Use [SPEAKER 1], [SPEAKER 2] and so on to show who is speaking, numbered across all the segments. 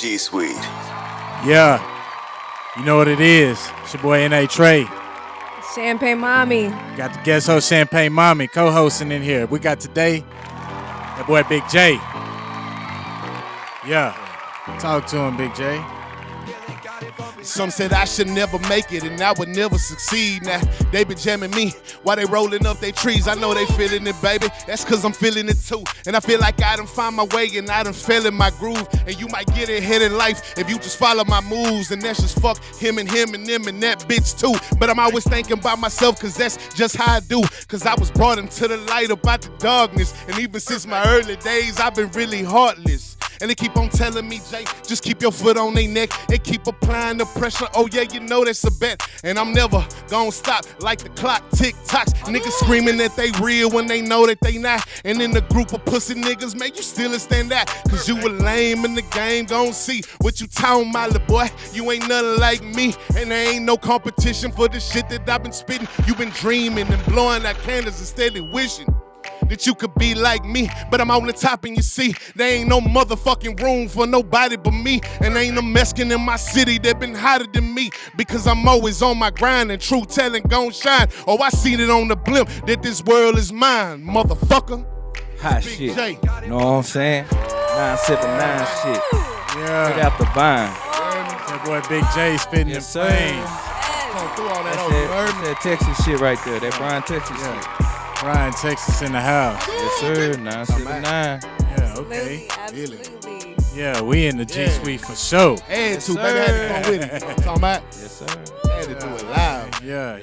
[SPEAKER 1] G Suite.
[SPEAKER 2] Yeah, you know what it is. It's your boy N.A. Trey.
[SPEAKER 3] Champagne Mommy.
[SPEAKER 2] Got the guest host Champagne Mommy co-hosting in here. We got today that boy Big J. Yeah, talk to him, Big J.
[SPEAKER 4] Some said I should never make it and I would never succeed. Now they been jamming me while they rolling up their trees. I know they feeling it, baby. That's cause I'm feeling it too. And I feel like I done find my way and I done fell in my groove. And you might get ahead in life if you just follow my moves. And that's just fuck him and them and that bitch too. But I'm always thinking about myself cause that's just how I do. Cause I was brought into the light about the darkness. And even since my early days I've been really heartless. And they keep on telling me, Jay, just keep your foot on their neck and keep applying the pressure. Oh yeah, you know that's a bet. And I'm never gonna stop like the clock tick-tocks. Niggas screaming that they real when they know that they not. And in the group of pussy niggas, man, you still stand out. Cause you were lame in the game, gon' see what you talking about, little boy. You ain't nothing like me. And there ain't no competition for the shit that I've been spitting. You been dreaming and blowing out candles and steady wishing that you could be like me, but I'm on the top and you see, there ain't no motherfucking room for nobody but me, and there ain't no Mexican in my city that been hotter than me, because I'm always on my grind and truth telling gon' shine. Oh, I seen it on the blimp that this world is mine, motherfucker.
[SPEAKER 5] Hot
[SPEAKER 4] Big
[SPEAKER 5] shit.
[SPEAKER 4] J.
[SPEAKER 5] Know what I'm saying? 979 shit.
[SPEAKER 2] Yeah,
[SPEAKER 5] Right out the vine.
[SPEAKER 2] that boy Big J spitting
[SPEAKER 5] Yes,
[SPEAKER 2] the
[SPEAKER 5] sir.
[SPEAKER 2] flames.
[SPEAKER 4] Come through all that
[SPEAKER 5] That's
[SPEAKER 4] old word.
[SPEAKER 5] that Texas shit right there. That Bryan, Texas shit.
[SPEAKER 2] Bryan, Texas in the house.
[SPEAKER 5] Yes, sir. 979.
[SPEAKER 2] Yeah, okay.
[SPEAKER 3] Absolutely.
[SPEAKER 2] Yeah, we in the G Suite for sure.
[SPEAKER 4] Had to,
[SPEAKER 5] Yes,
[SPEAKER 4] baby, I had to
[SPEAKER 5] sir.
[SPEAKER 4] come with it. You know what I'm talking about?
[SPEAKER 5] Yes, sir.
[SPEAKER 4] Had to do it live.
[SPEAKER 2] Yeah.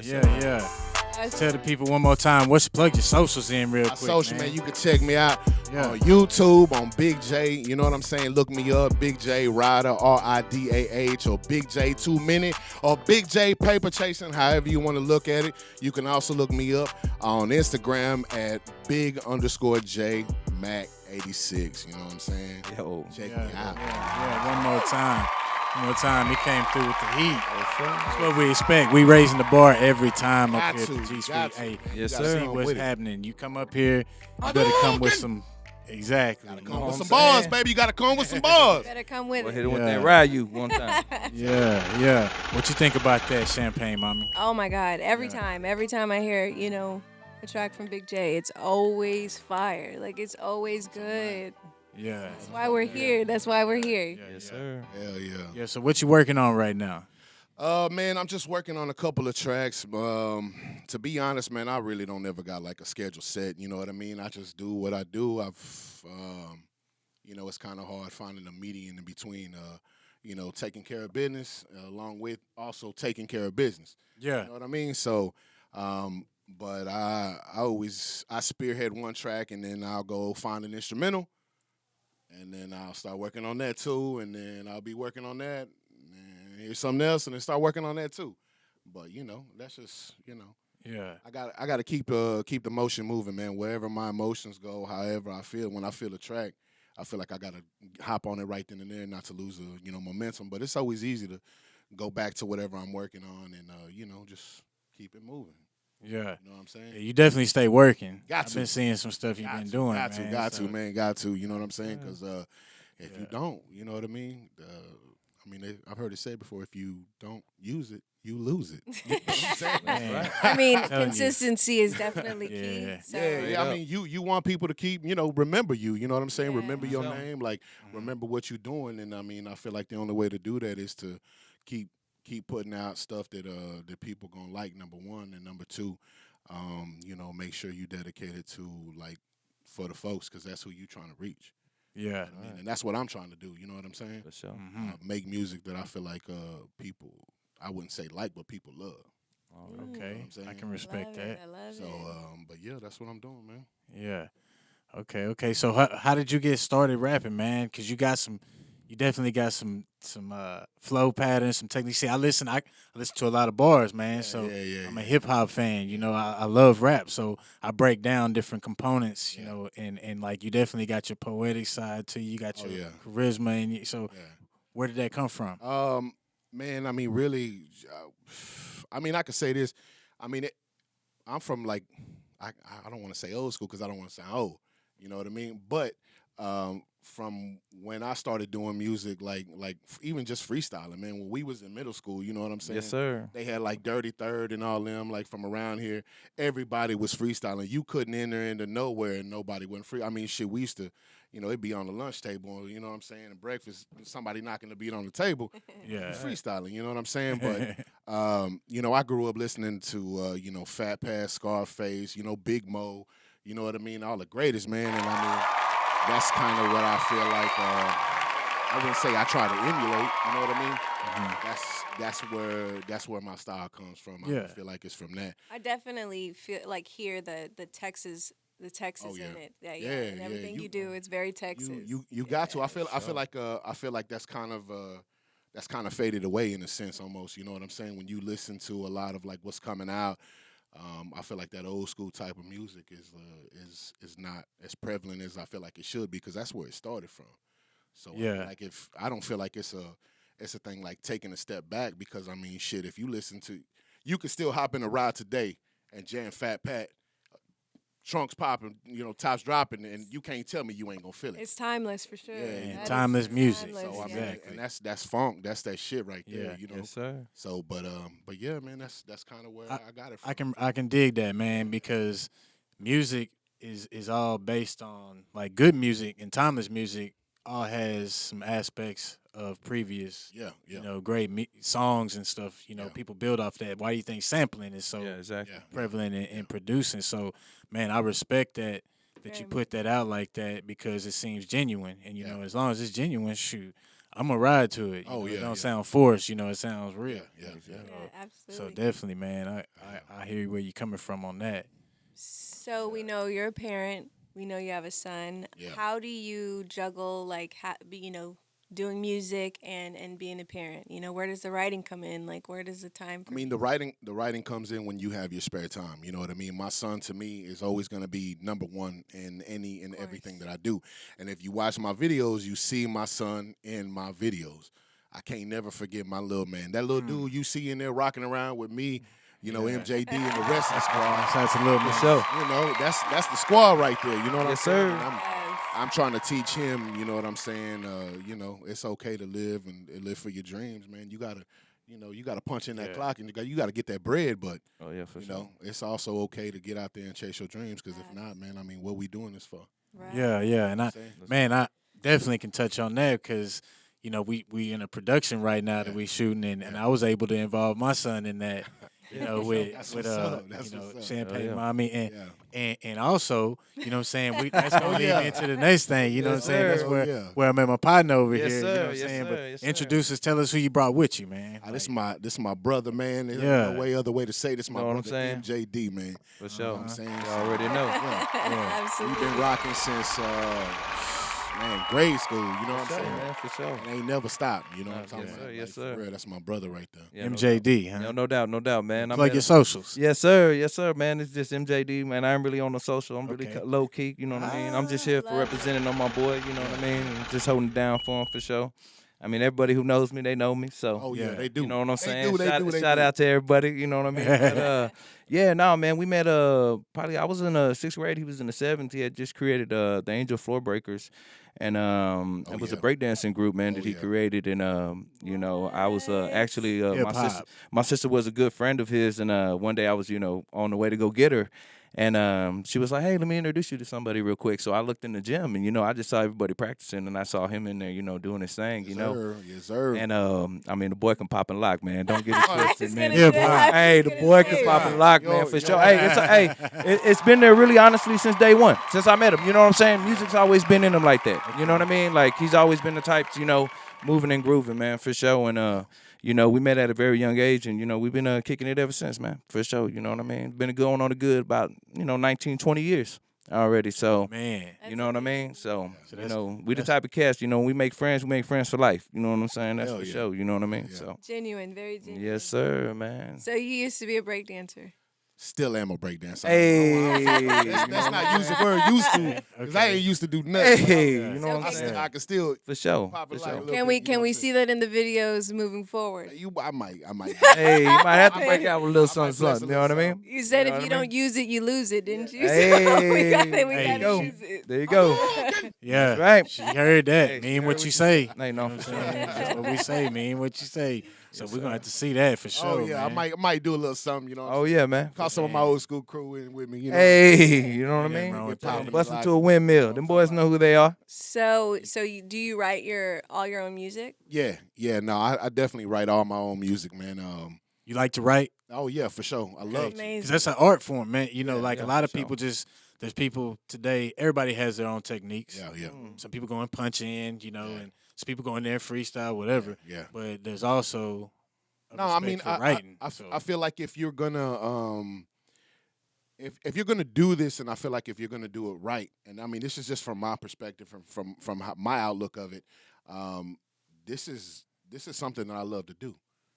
[SPEAKER 2] Tell the people one more time. Plug your socials in real
[SPEAKER 4] My
[SPEAKER 2] quick,
[SPEAKER 4] social, man, you can check me out
[SPEAKER 2] Yeah.
[SPEAKER 4] on YouTube, on Big J. You know what I'm saying? Look me up, Big J Ridah, Ridah, or Big J 2 Minute, or Big J Paper Chasing, however you want to look at it. You can also look me up on Instagram at big_J Mac 86. You know what I'm saying?
[SPEAKER 5] Yo.
[SPEAKER 4] Check
[SPEAKER 2] Yeah,
[SPEAKER 4] me out.
[SPEAKER 2] one more time. One more time. He came through with the heat. That's what we expect. We raising the bar every time up
[SPEAKER 4] Got
[SPEAKER 2] here at
[SPEAKER 4] to,
[SPEAKER 2] the G Suite.
[SPEAKER 4] got to.
[SPEAKER 2] Hey,
[SPEAKER 5] Yes,
[SPEAKER 4] gotta
[SPEAKER 5] sir.
[SPEAKER 2] see
[SPEAKER 4] come
[SPEAKER 2] what's
[SPEAKER 4] with it.
[SPEAKER 2] happening. You come up here, you better come with some. Exactly.
[SPEAKER 4] Gotta
[SPEAKER 2] you
[SPEAKER 4] come
[SPEAKER 2] know
[SPEAKER 4] with
[SPEAKER 2] what
[SPEAKER 4] some
[SPEAKER 2] I'm
[SPEAKER 4] bars,
[SPEAKER 2] saying?
[SPEAKER 4] baby. You gotta come with some bars.
[SPEAKER 3] Better come with
[SPEAKER 5] Go
[SPEAKER 3] it.
[SPEAKER 5] hit it with
[SPEAKER 2] Yeah.
[SPEAKER 5] that Ryu one time.
[SPEAKER 2] Yeah. What you think about that, Champagne Mommy?
[SPEAKER 3] Oh my God. Every time I hear, a track from Big J, it's always fire. Like, it's always good.
[SPEAKER 2] Yeah.
[SPEAKER 3] That's why we're here. That's why we're here.
[SPEAKER 5] Yes, sir.
[SPEAKER 4] Hell yeah.
[SPEAKER 2] Yeah. So what you working on right now?
[SPEAKER 4] Man, I'm just working on a couple of tracks. To be honest, man, I really don't ever got like a schedule set. You know what I mean? I just do what I do. It's kind of hard finding a median in between, taking care of business along with also taking care of business.
[SPEAKER 2] Yeah.
[SPEAKER 4] You know what I mean? So, but I spearhead one track and then I'll go find an instrumental, and then I'll start working on that too, and then I'll be working on that. Here's something else, and then start working on that too. But that's just
[SPEAKER 2] Yeah.
[SPEAKER 4] I got to keep the motion moving, man. Wherever my emotions go, however I feel, when I feel a track, I feel like I got to hop on it right then and there, not to lose momentum. But it's always easy to go back to whatever I'm working on and just keep it moving.
[SPEAKER 2] Yeah.
[SPEAKER 4] You know what I'm saying?
[SPEAKER 2] Yeah, you definitely stay working.
[SPEAKER 4] Got
[SPEAKER 2] I've
[SPEAKER 4] to.
[SPEAKER 2] been seeing some stuff you've been doing,
[SPEAKER 4] got
[SPEAKER 2] man.
[SPEAKER 4] got
[SPEAKER 2] so-
[SPEAKER 4] to, man, got to. You know what I'm saying? Because if you don't, you know what I mean. I've heard it said before: if you don't use it, you lose it. You know what I'm saying?
[SPEAKER 2] Man.
[SPEAKER 3] I mean,
[SPEAKER 2] Telling you.
[SPEAKER 3] consistency is definitely
[SPEAKER 2] Yeah.
[SPEAKER 3] key. So.
[SPEAKER 4] Yeah. I mean, you want people to keep, remember you. You know what I'm saying?
[SPEAKER 3] Yeah.
[SPEAKER 4] Remember your
[SPEAKER 5] So-
[SPEAKER 4] name, like remember what you're doing. And I feel like the only way to do that is to keep putting out stuff that people gonna like. Number one, and number two, make sure you dedicate it to like for the folks, because that's who you trying to reach.
[SPEAKER 2] Yeah.
[SPEAKER 4] And that's what I'm trying to do. You know what I'm saying?
[SPEAKER 5] For sure.
[SPEAKER 4] Make music that I feel like people, I wouldn't say like, but people love.
[SPEAKER 2] Okay.
[SPEAKER 4] I'm saying?
[SPEAKER 2] I can
[SPEAKER 3] Love
[SPEAKER 2] respect that.
[SPEAKER 3] it. I love
[SPEAKER 4] So,
[SPEAKER 3] it.
[SPEAKER 4] but yeah, that's what I'm doing, man.
[SPEAKER 2] Yeah. Okay. So how did you get started rapping, man? Because you definitely got some flow patterns, some techniques. See, I listen to a lot of bars, man. So
[SPEAKER 4] yeah,
[SPEAKER 2] I'm a hip hop fan. I love rap, so I break down different components. And like you definitely got your poetic side to you. You got your
[SPEAKER 4] yeah.
[SPEAKER 2] charisma, and so
[SPEAKER 4] Yeah.
[SPEAKER 2] where did that come from?
[SPEAKER 4] Man, really, I could say this. I'm from like, I don't want to say old school because I don't want to sound old. You know what I mean? But from when I started doing music, even just freestyling, man. When we was in middle school, you know what I'm saying?
[SPEAKER 5] Yes, sir.
[SPEAKER 4] They had like Dirty Third and all them, like from around here. Everybody was freestyling. You couldn't enter into nowhere and nobody went free. I mean, shit, we used to, it'd be on the lunch table, you know what I'm saying? And breakfast, somebody knocking the beat on the table.
[SPEAKER 2] Yeah.
[SPEAKER 4] Freestyling, you know what I'm saying? But, I grew up listening to, Fat Pass, Scarface, Big Mo, you know what I mean? All the greatest, man. And I mean, that's kind of what I feel like. I wouldn't say I try to emulate. You know what I mean? That's where my style comes from. I feel like it's from that.
[SPEAKER 3] I definitely feel like hear the Texas in it. Yeah, and everything you do, it's very Texas.
[SPEAKER 4] You got to. I feel like that's kind of faded away in a sense almost. You know what I'm saying? When you listen to a lot of like what's coming out. I feel like that old school type of music is not as prevalent as I feel like it should be because that's where it started from. So like if I don't feel like it's a thing like taking a step back because I mean shit if you listen to you could still hop in a ride today and jam Fat Pat, trunks popping, tops dropping, and you can't tell me you ain't gonna feel it.
[SPEAKER 3] It's timeless for sure.
[SPEAKER 2] Yeah, timeless music.
[SPEAKER 3] Timeless,
[SPEAKER 4] so I mean,
[SPEAKER 2] exactly.
[SPEAKER 4] and that's funk. That's that shit right there.
[SPEAKER 5] Yes, sir.
[SPEAKER 4] So, but yeah, man, that's kind of where I got it from.
[SPEAKER 2] I can dig that, man, because music is all based on like good music and timeless music all has some aspects of previous great songs and stuff. People build off that. Why do you think sampling is so prevalent in producing? So, man, I respect that you put that out like that because it seems genuine. And as long as it's genuine, shoot, I'm gonna ride to it. It don't sound forced. It sounds real.
[SPEAKER 4] Yeah,
[SPEAKER 3] absolutely.
[SPEAKER 2] So definitely, man, I hear where you're coming from on that.
[SPEAKER 3] So we know you're a parent. We know you have a son.
[SPEAKER 4] Yeah.
[SPEAKER 3] How do you juggle doing music and being a parent? Where does the writing come in? Like, where does the time?
[SPEAKER 4] I mean, the writing comes in when you have your spare time. You know what I mean? My son, to me, is always going to be number one in any and everything that I do. And if you watch my videos, you see my son in my videos. I can't never forget my little man. That little dude you see in there rocking around with me, MJD and the rest of the squad.
[SPEAKER 2] That's a little
[SPEAKER 5] show.
[SPEAKER 4] That's the squad right there. You know what I'm saying?
[SPEAKER 5] Sir.
[SPEAKER 4] I'm trying to teach him, you know what I'm saying? It's okay to live and live for your dreams, man. You gotta punch in that clock and you gotta get that bread, but it's also okay to get out there and chase your dreams because if not, man, I mean, what we doing this for?
[SPEAKER 3] Right.
[SPEAKER 2] Yeah, and I definitely can touch on that because we in a production right now that we shooting and I was able to involve my son in that. With Champagne Mommy and also, what I'm saying, that's gonna lead into the next thing, what I'm saying? That's where I met my partner over here, you know what I'm saying? But introduce us, tell us who you brought with you, man.
[SPEAKER 4] This is my brother, man. There's no other way to say this. My brother MJD, man.
[SPEAKER 5] For sure.
[SPEAKER 4] You know what I'm saying?
[SPEAKER 5] You already know.
[SPEAKER 3] Absolutely.
[SPEAKER 4] We've been rocking since grade school, you know what I'm saying?
[SPEAKER 5] Man, for sure.
[SPEAKER 4] And ain't never stopped, you know what I'm talking about?
[SPEAKER 5] Yes, sir.
[SPEAKER 4] For real, that's my brother right there.
[SPEAKER 5] Yeah,
[SPEAKER 2] MJD, huh?
[SPEAKER 5] No doubt, man.
[SPEAKER 2] Plug your socials.
[SPEAKER 5] Yes, sir, man. It's just MJD, man. I ain't really on the social. I'm really low key, you know what I mean? I'm just here for representing on my boy, you know what I mean? And just holding it down for him for sure. I mean, everybody who knows me, they know me. So,
[SPEAKER 4] they do.
[SPEAKER 5] You know what I'm saying?
[SPEAKER 4] They
[SPEAKER 5] Shout
[SPEAKER 4] do.
[SPEAKER 5] out to everybody, you know what I mean? But, man, we met, probably, I was in the 6th grade. He was in the 7th. He had just created the Angel Floor Breakers. And it was a breakdancing group, man, that he created. And, I was actually, my sister was a good friend of his. And one day I was, on the way to go get her. And she was like, hey, let me introduce you to somebody real quick. So I looked in the gym, and, I just saw everybody practicing. And I saw him in there, doing his thing,
[SPEAKER 4] Yes, sir.
[SPEAKER 5] And, I mean, the boy can pop and lock, man. Don't get it twisted, man.
[SPEAKER 3] Yeah,
[SPEAKER 5] hey, the boy can pop and lock, man, for sure. Hey, it's been there really honestly since day one, since I met him. You know what I'm saying? Music's always been in him like that. You know what I mean? Like, he's always been the type, moving and grooving, man, for sure. And, we met at a very young age, and, we've been kicking it ever since, man, for sure. You know what I mean? Been going on the good about, 19, 20 years already. So,
[SPEAKER 2] man,
[SPEAKER 5] you know what I mean? So we the type of cast, we make friends for life. You know what I'm saying? That's for sure. You know what I mean?
[SPEAKER 4] Yeah.
[SPEAKER 5] So
[SPEAKER 3] Genuine, very genuine.
[SPEAKER 5] yes, sir, man.
[SPEAKER 3] So you used to be a breakdancer.
[SPEAKER 4] Still am a breakdancer.
[SPEAKER 5] Hey,
[SPEAKER 4] Let's not use the word used to, because I ain't used to do nothing.
[SPEAKER 5] Hey,
[SPEAKER 2] Yeah.
[SPEAKER 5] you know what I'm
[SPEAKER 3] Okay.
[SPEAKER 5] saying?
[SPEAKER 4] I can still
[SPEAKER 5] For sure.
[SPEAKER 4] pop
[SPEAKER 5] For
[SPEAKER 4] it like a
[SPEAKER 5] sure.
[SPEAKER 4] little
[SPEAKER 3] Can
[SPEAKER 4] bit,
[SPEAKER 3] we
[SPEAKER 4] you know
[SPEAKER 3] can
[SPEAKER 4] what
[SPEAKER 3] we
[SPEAKER 4] I'm
[SPEAKER 3] see that in the videos moving forward?
[SPEAKER 4] I might.
[SPEAKER 5] Hey, you might have to break out with a little
[SPEAKER 4] I might
[SPEAKER 5] something,
[SPEAKER 4] bless
[SPEAKER 5] something.
[SPEAKER 4] a
[SPEAKER 5] You know what I
[SPEAKER 4] little
[SPEAKER 5] mean?
[SPEAKER 3] You said
[SPEAKER 5] know
[SPEAKER 3] if
[SPEAKER 5] what
[SPEAKER 3] you
[SPEAKER 5] I
[SPEAKER 3] don't
[SPEAKER 5] mean?
[SPEAKER 3] use it, you lose it, didn't you?
[SPEAKER 5] Hey,
[SPEAKER 3] So we got
[SPEAKER 2] there
[SPEAKER 5] you
[SPEAKER 3] to
[SPEAKER 5] go.
[SPEAKER 3] use it.
[SPEAKER 5] There you go.
[SPEAKER 2] Yeah,
[SPEAKER 5] That's right.
[SPEAKER 2] She heard that.
[SPEAKER 5] Hey, she
[SPEAKER 2] mean
[SPEAKER 5] heard
[SPEAKER 2] what
[SPEAKER 5] what
[SPEAKER 2] you
[SPEAKER 5] you
[SPEAKER 2] say.
[SPEAKER 5] said. Hey, no,
[SPEAKER 2] You know
[SPEAKER 5] for
[SPEAKER 2] what I'm
[SPEAKER 5] sure.
[SPEAKER 2] saying? That's what we say. Mean what you say. So
[SPEAKER 5] Yes,
[SPEAKER 2] we're gonna
[SPEAKER 5] sir.
[SPEAKER 2] have to see that for sure.
[SPEAKER 4] Oh yeah,
[SPEAKER 2] man.
[SPEAKER 4] I might do a little something, you know.
[SPEAKER 5] Oh yeah, man.
[SPEAKER 4] Call some of my old school crew in with me, you know.
[SPEAKER 5] Hey, you know what I
[SPEAKER 2] Ain't nothing
[SPEAKER 5] mean?
[SPEAKER 2] wrong with
[SPEAKER 5] Tell
[SPEAKER 2] that.
[SPEAKER 5] them
[SPEAKER 4] Get
[SPEAKER 5] bust
[SPEAKER 4] popping
[SPEAKER 5] into a
[SPEAKER 4] like-
[SPEAKER 5] windmill. Them boys know who they are.
[SPEAKER 3] So do you write all your own music?
[SPEAKER 4] Yeah. No, I definitely write all my own music, man.
[SPEAKER 2] You like to write?
[SPEAKER 4] Oh yeah, for sure. I love it.
[SPEAKER 2] Because
[SPEAKER 3] Amazing.
[SPEAKER 2] that's an art form, man. You know,
[SPEAKER 4] Yeah,
[SPEAKER 2] like
[SPEAKER 5] yeah,
[SPEAKER 2] a lot
[SPEAKER 5] for
[SPEAKER 2] of
[SPEAKER 5] sure.
[SPEAKER 2] people there's people today, everybody has their own techniques.
[SPEAKER 4] Yeah.
[SPEAKER 2] Some people go and punch in, you know,
[SPEAKER 4] Yeah.
[SPEAKER 2] and some people go in there freestyle, whatever.
[SPEAKER 4] Yeah.
[SPEAKER 2] But there's also a
[SPEAKER 4] No, I
[SPEAKER 2] respect
[SPEAKER 4] mean,
[SPEAKER 2] for writing.
[SPEAKER 4] I feel like if you're gonna if you're gonna do this, and I feel like if you're gonna do it right, and I mean, this is just from my perspective, from my outlook of it. This is something that I love to do.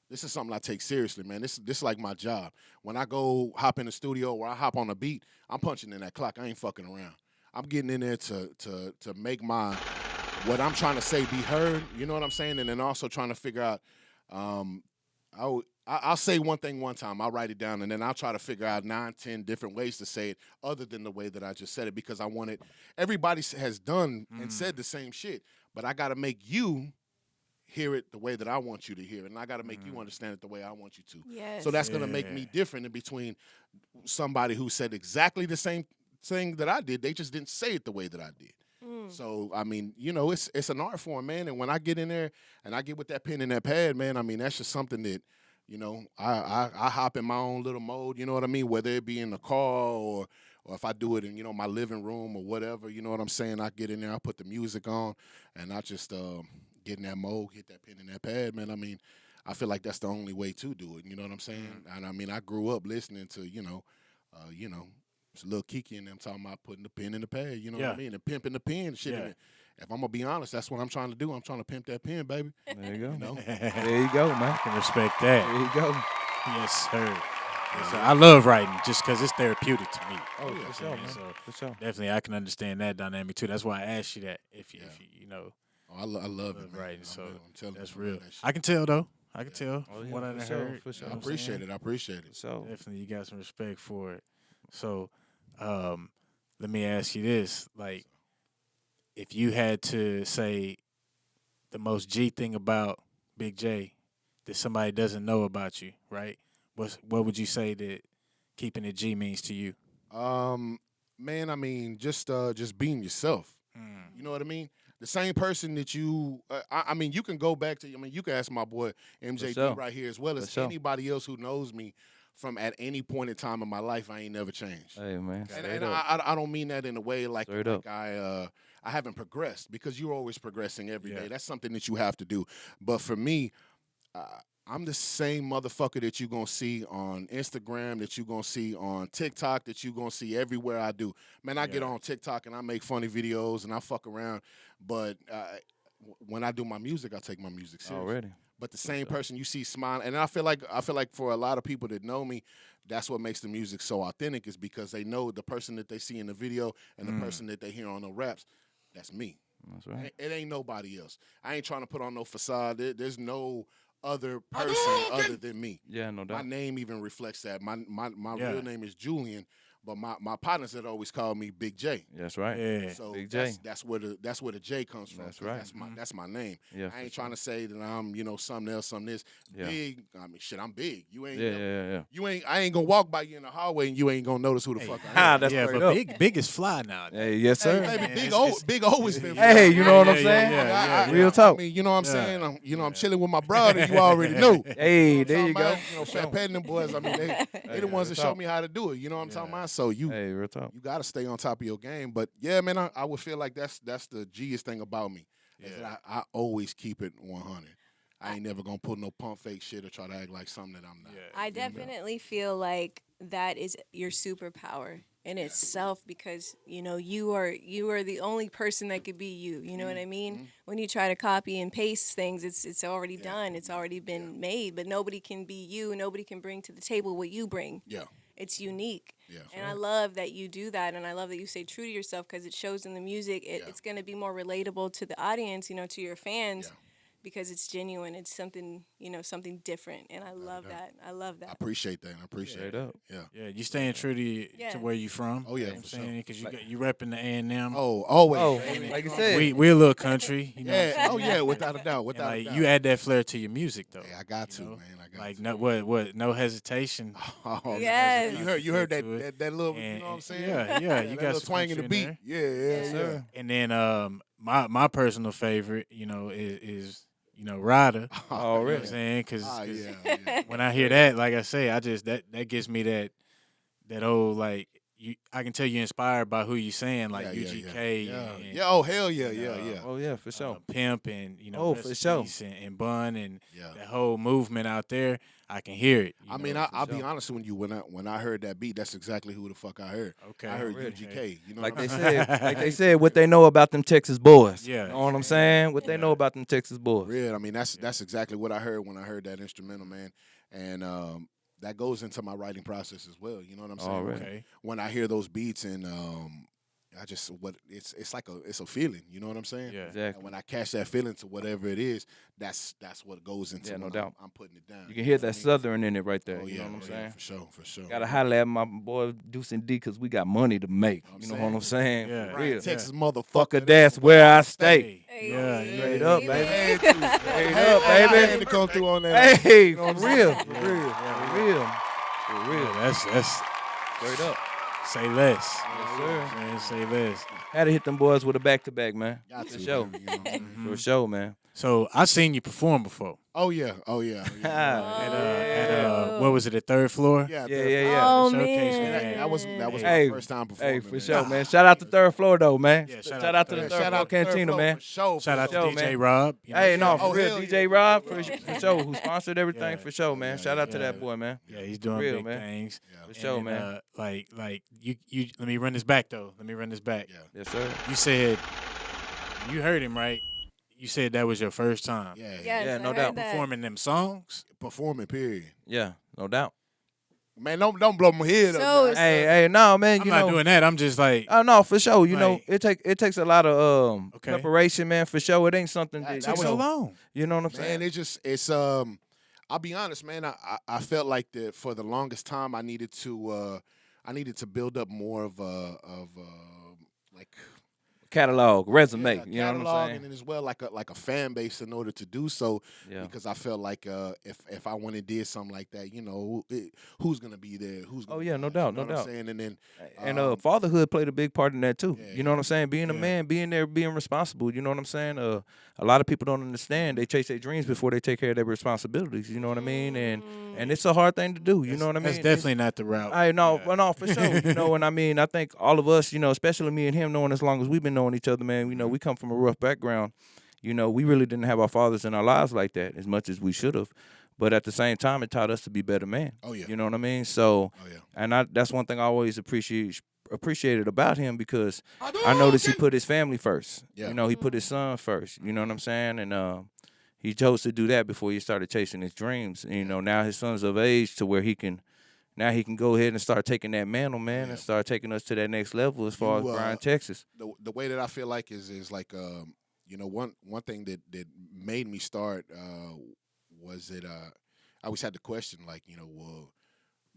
[SPEAKER 4] This is something I take seriously, man. This is like my job. When I go hop in the studio or I hop on a beat, I'm punching in that clock. I ain't fucking around. I'm getting in there to make what I'm trying to say be heard. You know what I'm saying? And then also trying to figure out. I'll say one thing one time. I'll write it down, and then I'll try to figure out 9, 10 different ways to say it other than the way that I just said it, because I want it. Everybody has done and said the same shit, but I got to make you hear it the way that I want you to hear it, and I got to make you understand it the way I want you to.
[SPEAKER 3] Yes.
[SPEAKER 4] So that's going to make me different in between somebody who said exactly the same thing that I did. They just didn't say it the way that I did. So, I mean, you know, it's an art form, man. And when I get in there and I get with that pen and that pad, man, I mean, that's just something that, you know, I hop in my own little mode, you know what I mean? Whether it be in the car or if I do it in, you know, my living room or whatever, you know what I'm saying? I get in there, I put the music on, and I just get in that mode, hit that pen and that pad, man. I mean, I feel like that's the only way to do it, you know what I'm saying? And I mean, I grew up listening to, it's a little Kiki and them talking about putting the pen in the pad, you know what I mean? And pimping the pen, shit.
[SPEAKER 2] Yeah.
[SPEAKER 4] If I'm gonna be honest, that's what I'm trying to do. I'm trying to pimp that pen, baby.
[SPEAKER 5] There you go.
[SPEAKER 4] You know?
[SPEAKER 5] There you go, man.
[SPEAKER 2] I can respect that.
[SPEAKER 5] There you go.
[SPEAKER 2] Yes, sir. Yes, sir. I love writing just because it's therapeutic to me.
[SPEAKER 5] Oh,
[SPEAKER 2] You know what
[SPEAKER 5] for
[SPEAKER 2] I'm
[SPEAKER 5] sure,
[SPEAKER 2] saying?
[SPEAKER 5] man.
[SPEAKER 2] So
[SPEAKER 5] For sure.
[SPEAKER 2] definitely, I can understand that dynamic too. That's why I asked you that. If you know,
[SPEAKER 4] Oh, I love
[SPEAKER 2] love
[SPEAKER 4] it, man.
[SPEAKER 2] writing.
[SPEAKER 4] I'm
[SPEAKER 2] So
[SPEAKER 4] real. I'm telling
[SPEAKER 2] that's
[SPEAKER 4] you, I love
[SPEAKER 2] real.
[SPEAKER 4] that shit.
[SPEAKER 2] I can tell though. I can tell
[SPEAKER 5] Oh,
[SPEAKER 2] from
[SPEAKER 5] yeah,
[SPEAKER 2] what I
[SPEAKER 5] for
[SPEAKER 2] done
[SPEAKER 5] sure,
[SPEAKER 2] heard.
[SPEAKER 5] for sure.
[SPEAKER 4] I appreciate it. I appreciate it.
[SPEAKER 5] So
[SPEAKER 2] Definitely, you got some respect for it. So, let me ask you this: like, if you had to say the most G thing about Big J that somebody doesn't know about you, right? What would you say that keeping it G means to you?
[SPEAKER 4] Man, I mean, just being yourself. You know what I mean? The same person that you, I mean, you can go back to. I mean, you can ask my boy MJD
[SPEAKER 5] sure.
[SPEAKER 4] right here, as well as
[SPEAKER 5] sure.
[SPEAKER 4] anybody else who knows me from at any point in time in my life. I ain't never changed.
[SPEAKER 5] hey, man.
[SPEAKER 4] And,
[SPEAKER 5] Straight
[SPEAKER 4] and
[SPEAKER 5] up.
[SPEAKER 4] I don't mean that in a way like
[SPEAKER 5] Straight up.
[SPEAKER 4] I haven't progressed, because you're always progressing every day.
[SPEAKER 2] Yeah.
[SPEAKER 4] That's something that you have to do. But for me, I'm the same motherfucker that you're going to see on Instagram, that you're going to see on TikTok, that you're going to see everywhere I do. Man, I get on TikTok and I make funny videos and I fuck around. But when I do my music, I take my music seriously.
[SPEAKER 5] Already.
[SPEAKER 4] But the same person you see smiling, and I feel like for a lot of people that know me, that's what makes the music so authentic, is because they know the person that they see in the video and the person that they hear on the raps, that's me.
[SPEAKER 5] That's right.
[SPEAKER 4] It ain't nobody else. I ain't trying to put on no facade. There's no other person other than me.
[SPEAKER 5] Yeah, no
[SPEAKER 4] My
[SPEAKER 5] doubt.
[SPEAKER 4] name even reflects that. My
[SPEAKER 2] Yeah.
[SPEAKER 4] real name is Julian, but my partners had always called me Big J.
[SPEAKER 5] That's right.
[SPEAKER 2] Yeah.
[SPEAKER 4] So
[SPEAKER 5] Big J.
[SPEAKER 4] that's where the J comes from.
[SPEAKER 5] That's
[SPEAKER 4] 'cause
[SPEAKER 5] right.
[SPEAKER 4] That's my name.
[SPEAKER 5] Yeah,
[SPEAKER 4] I
[SPEAKER 5] for
[SPEAKER 4] ain't trying to say that I'm something else, something this.
[SPEAKER 5] Yeah.
[SPEAKER 4] Big. I mean, shit, I'm big. You ain't.
[SPEAKER 5] Yeah.
[SPEAKER 4] You ain't. I ain't gonna walk by you in the hallway and you ain't gonna notice who the fuck I am.
[SPEAKER 5] That's
[SPEAKER 2] yeah,
[SPEAKER 5] straight
[SPEAKER 2] but
[SPEAKER 5] up.
[SPEAKER 2] big is fly now.
[SPEAKER 5] Hey, yes, sir.
[SPEAKER 4] Hey, baby,
[SPEAKER 2] Man,
[SPEAKER 4] Big
[SPEAKER 2] it's-
[SPEAKER 4] Big always been.
[SPEAKER 5] Hey, you know what I'm
[SPEAKER 2] Yeah,
[SPEAKER 5] saying?
[SPEAKER 2] yeah, yeah.
[SPEAKER 5] Real talk.
[SPEAKER 4] I mean, you know what I'm
[SPEAKER 2] Yeah.
[SPEAKER 4] saying? I'm chilling with my brother. You already know.
[SPEAKER 5] Hey, there you go.
[SPEAKER 4] Fat Pat and them boys. I mean, they the ones that
[SPEAKER 5] real
[SPEAKER 4] show
[SPEAKER 5] talk.
[SPEAKER 4] me how to do it. You know what I'm talking about? So you
[SPEAKER 5] Hey, real talk.
[SPEAKER 4] got to stay on top of your game. But yeah, man, I would feel like that's the G's thing about me. Is that I always keep it 100. I ain't never gonna pull no pump fake shit or try to act like something that I'm not.
[SPEAKER 3] I definitely feel like that is your superpower in itself, because you are the only person that could be you. You know what I mean? When you try to copy and paste things, it's already done. It's already been made, but nobody can be you. Nobody can bring to the table what you bring.
[SPEAKER 4] Yeah.
[SPEAKER 3] it's unique.
[SPEAKER 4] Yeah.
[SPEAKER 3] And I love that you do that, and I love that you stay true to yourself because it shows in the music. It's going to be more relatable to the audience, to your fans.
[SPEAKER 4] Yeah.
[SPEAKER 3] Because it's genuine, it's something something different, and I love that. I love
[SPEAKER 4] I
[SPEAKER 3] that.
[SPEAKER 4] appreciate that. I appreciate
[SPEAKER 5] Straight
[SPEAKER 4] it.
[SPEAKER 5] up.
[SPEAKER 4] Yeah.
[SPEAKER 2] Yeah, you staying true to
[SPEAKER 3] Yeah.
[SPEAKER 2] where you from.
[SPEAKER 4] Oh, yeah,
[SPEAKER 2] you know what I'm
[SPEAKER 4] for
[SPEAKER 2] saying
[SPEAKER 4] sure.
[SPEAKER 2] because you repping the A&M.
[SPEAKER 4] Oh, always.
[SPEAKER 5] Oh,
[SPEAKER 4] man.
[SPEAKER 5] like you said.
[SPEAKER 2] We a little country. You know what I'm
[SPEAKER 4] Yeah.
[SPEAKER 2] saying?
[SPEAKER 4] Oh, yeah. Without a doubt.
[SPEAKER 2] And
[SPEAKER 4] Without a
[SPEAKER 2] like
[SPEAKER 4] doubt.
[SPEAKER 2] you add that flair to your music though.
[SPEAKER 4] Hey, I got to,
[SPEAKER 2] know?
[SPEAKER 4] man. I got
[SPEAKER 2] Like
[SPEAKER 4] to.
[SPEAKER 2] no no hesitation.
[SPEAKER 4] Oh,
[SPEAKER 3] Yes.
[SPEAKER 4] You heard that,
[SPEAKER 2] To it.
[SPEAKER 4] that little,
[SPEAKER 2] And-
[SPEAKER 4] you know what I'm saying?
[SPEAKER 2] Yeah, yeah. You
[SPEAKER 4] that
[SPEAKER 2] got
[SPEAKER 4] little
[SPEAKER 2] some
[SPEAKER 4] twang in the
[SPEAKER 2] country
[SPEAKER 4] beat.
[SPEAKER 2] there.
[SPEAKER 4] Yeah.
[SPEAKER 5] Sir.
[SPEAKER 2] And then my personal favorite, is Ridah.
[SPEAKER 5] Oh,
[SPEAKER 2] You know what I'm
[SPEAKER 5] really?
[SPEAKER 2] saying? Because
[SPEAKER 4] Yeah.
[SPEAKER 2] when I hear that, like I say, I just that gives me that old like I can tell you inspired by who you saying like UGK
[SPEAKER 4] Yeah.
[SPEAKER 2] and
[SPEAKER 4] Yeah. Oh, hell yeah.
[SPEAKER 2] and,
[SPEAKER 4] Yeah.
[SPEAKER 5] Oh yeah, for sure.
[SPEAKER 2] Pimp and
[SPEAKER 5] Oh, for sure.
[SPEAKER 2] Recipes and Bun and
[SPEAKER 4] Yeah.
[SPEAKER 2] that whole movement out there. I can hear it.
[SPEAKER 4] I
[SPEAKER 2] know,
[SPEAKER 4] mean,
[SPEAKER 2] for
[SPEAKER 4] I'll be
[SPEAKER 2] sure.
[SPEAKER 4] honest with you. When I heard that beat, that's exactly who the fuck I heard.
[SPEAKER 2] Okay,
[SPEAKER 4] I heard
[SPEAKER 2] really?
[SPEAKER 4] UGK. You know
[SPEAKER 5] Like
[SPEAKER 4] what
[SPEAKER 5] they
[SPEAKER 4] I'm
[SPEAKER 5] said, what they know about them Texas boys.
[SPEAKER 2] Yeah.
[SPEAKER 5] You know what I'm saying? What they know about them Texas boys.
[SPEAKER 4] Real. I mean, that's exactly what I heard when I heard that instrumental, man. And that goes into my writing process as well. You know what I'm saying?
[SPEAKER 5] Already.
[SPEAKER 2] Okay.
[SPEAKER 4] When I hear those beats and it's like it's a feeling. You know what I'm saying?
[SPEAKER 2] Yeah.
[SPEAKER 5] Exactly.
[SPEAKER 4] And when I catch that feeling to whatever it is, that's what goes into
[SPEAKER 5] Yeah, no
[SPEAKER 4] when
[SPEAKER 5] doubt.
[SPEAKER 4] I'm putting it down.
[SPEAKER 5] You can hear
[SPEAKER 4] know
[SPEAKER 5] that
[SPEAKER 4] what I mean?
[SPEAKER 5] Southern in it right there.
[SPEAKER 4] Oh
[SPEAKER 5] you
[SPEAKER 4] yeah,
[SPEAKER 5] know what I'm saying?
[SPEAKER 4] for sure.
[SPEAKER 5] Gotta holler at my boy Deuce and D because we got money to make. You know what I'm saying?
[SPEAKER 2] Yeah.
[SPEAKER 5] For
[SPEAKER 4] Bryan,
[SPEAKER 5] real.
[SPEAKER 4] Texas
[SPEAKER 5] Fucker,
[SPEAKER 4] motherfucker.
[SPEAKER 5] that's where I stay.
[SPEAKER 3] Hey,
[SPEAKER 2] Yeah,
[SPEAKER 5] Straight
[SPEAKER 2] yeah.
[SPEAKER 5] up, baby.
[SPEAKER 4] Hey,
[SPEAKER 5] Straight up,
[SPEAKER 4] I
[SPEAKER 5] baby.
[SPEAKER 4] had to come through on that.
[SPEAKER 5] Hey, for real. For
[SPEAKER 2] Yeah.
[SPEAKER 5] real. For real. For real.
[SPEAKER 2] Yeah, that's
[SPEAKER 5] Straight up.
[SPEAKER 2] say less.
[SPEAKER 5] Yes, sir.
[SPEAKER 2] Man, say less.
[SPEAKER 5] Had to hit them boys with a back-to-back, man.
[SPEAKER 4] Got
[SPEAKER 5] For
[SPEAKER 4] to,
[SPEAKER 5] sure.
[SPEAKER 4] baby, you know what I'm saying?
[SPEAKER 5] For sure, man.
[SPEAKER 2] So I seen you perform before.
[SPEAKER 4] Oh yeah.
[SPEAKER 2] At what was it? The third floor.
[SPEAKER 4] Yeah.
[SPEAKER 5] Yeah.
[SPEAKER 3] Oh
[SPEAKER 2] Showcase
[SPEAKER 3] man,
[SPEAKER 2] we had.
[SPEAKER 4] That was
[SPEAKER 5] Hey,
[SPEAKER 4] my first time
[SPEAKER 5] Hey,
[SPEAKER 4] performing.
[SPEAKER 5] for
[SPEAKER 4] man.
[SPEAKER 5] sure, man. Shout out to Third Floor, though, man.
[SPEAKER 2] Yeah,
[SPEAKER 5] shout out to the
[SPEAKER 2] Third
[SPEAKER 5] Third
[SPEAKER 4] Shout
[SPEAKER 5] Floor
[SPEAKER 4] out to Third
[SPEAKER 5] Cantina,
[SPEAKER 4] Floor,
[SPEAKER 5] man.
[SPEAKER 4] For sure.
[SPEAKER 2] Shout out to
[SPEAKER 5] sure,
[SPEAKER 2] DJ
[SPEAKER 5] man.
[SPEAKER 2] Rob. You know
[SPEAKER 5] Hey,
[SPEAKER 2] what
[SPEAKER 5] no,
[SPEAKER 2] I'm
[SPEAKER 5] for
[SPEAKER 4] Oh,
[SPEAKER 5] real.
[SPEAKER 4] hell
[SPEAKER 5] DJ
[SPEAKER 4] yeah.
[SPEAKER 5] Rob, for sure, who sponsored everything,
[SPEAKER 2] Yeah.
[SPEAKER 5] for sure, man. Shout out to
[SPEAKER 2] yeah.
[SPEAKER 5] that boy, man.
[SPEAKER 2] saying? Yeah, he's doing
[SPEAKER 5] real,
[SPEAKER 2] big
[SPEAKER 5] man.
[SPEAKER 2] things.
[SPEAKER 4] Yeah.
[SPEAKER 5] For
[SPEAKER 2] And
[SPEAKER 5] sure,
[SPEAKER 2] then,
[SPEAKER 5] man.
[SPEAKER 2] Like you. Let me run this back though. Let me run this back.
[SPEAKER 4] Yeah.
[SPEAKER 5] Yes, sir.
[SPEAKER 2] You said you heard him right. You said that was your first time
[SPEAKER 4] Yeah.
[SPEAKER 3] yes,
[SPEAKER 5] Yeah,
[SPEAKER 3] I
[SPEAKER 5] no
[SPEAKER 3] heard
[SPEAKER 5] doubt.
[SPEAKER 3] that.
[SPEAKER 2] performing them songs.
[SPEAKER 4] Performing. Period.
[SPEAKER 5] Yeah, no doubt.
[SPEAKER 4] Man, don't blow my head up.
[SPEAKER 3] So
[SPEAKER 4] man.
[SPEAKER 5] Hey, no, man.
[SPEAKER 2] I'm
[SPEAKER 5] You
[SPEAKER 2] not
[SPEAKER 5] know,
[SPEAKER 2] doing that. I'm just like
[SPEAKER 5] oh no, for sure. You know,
[SPEAKER 2] Like-
[SPEAKER 5] it takes a lot of
[SPEAKER 2] Okay.
[SPEAKER 5] preparation, man. For sure, it ain't something that
[SPEAKER 2] it took so long.
[SPEAKER 5] You know what I'm saying?
[SPEAKER 4] Man, it's I'll be honest, man. I felt like that for the longest time I needed to build up more of like
[SPEAKER 5] Catalog, resume.
[SPEAKER 4] yeah,
[SPEAKER 5] You know what I'm
[SPEAKER 4] catalog,
[SPEAKER 5] saying?
[SPEAKER 4] and then as well like a fan base in order to do so.
[SPEAKER 5] Yeah.
[SPEAKER 4] Because I felt like if I went and did something like that, who's gonna be there? Who's gonna
[SPEAKER 5] Oh, yeah,
[SPEAKER 4] be
[SPEAKER 5] no
[SPEAKER 4] there?
[SPEAKER 5] doubt,
[SPEAKER 4] You know
[SPEAKER 5] no
[SPEAKER 4] what I'm
[SPEAKER 5] doubt.
[SPEAKER 4] saying? And then
[SPEAKER 5] And fatherhood played a big part in that too.
[SPEAKER 4] Yeah,
[SPEAKER 5] You know what I'm saying? Being a
[SPEAKER 2] Yeah.
[SPEAKER 5] man, being there, being responsible. You know what I'm saying? A lot of people don't understand. They chase their dreams before they take care of their responsibilities. You know what I mean? And it's a hard thing to do. You know what I mean?
[SPEAKER 2] That's definitely not the route.
[SPEAKER 5] I know,
[SPEAKER 2] Yeah.
[SPEAKER 5] well, no, for sure. You know, and I mean, I think all of us, especially me and him, knowing as long as we've been knowing each other, man, we come from a rough background. We really didn't have our fathers in our lives like that as much as we should have. But at the same time, it taught us to be better men.
[SPEAKER 4] Oh, yeah.
[SPEAKER 5] You know what I mean? So,
[SPEAKER 4] Oh, yeah.
[SPEAKER 5] and that's one thing I always appreciated about him because I noticed he put his family first.
[SPEAKER 4] Yeah.
[SPEAKER 5] He put his son first. You know what I'm saying? And he chose to do that before he started chasing his dreams. And, now his son's of age to where he can go ahead and start taking that mantle, man, and start taking us to that next level as far as Bryan, Texas.
[SPEAKER 4] The way that I feel like is like one thing that made me start was that I always had the question like well,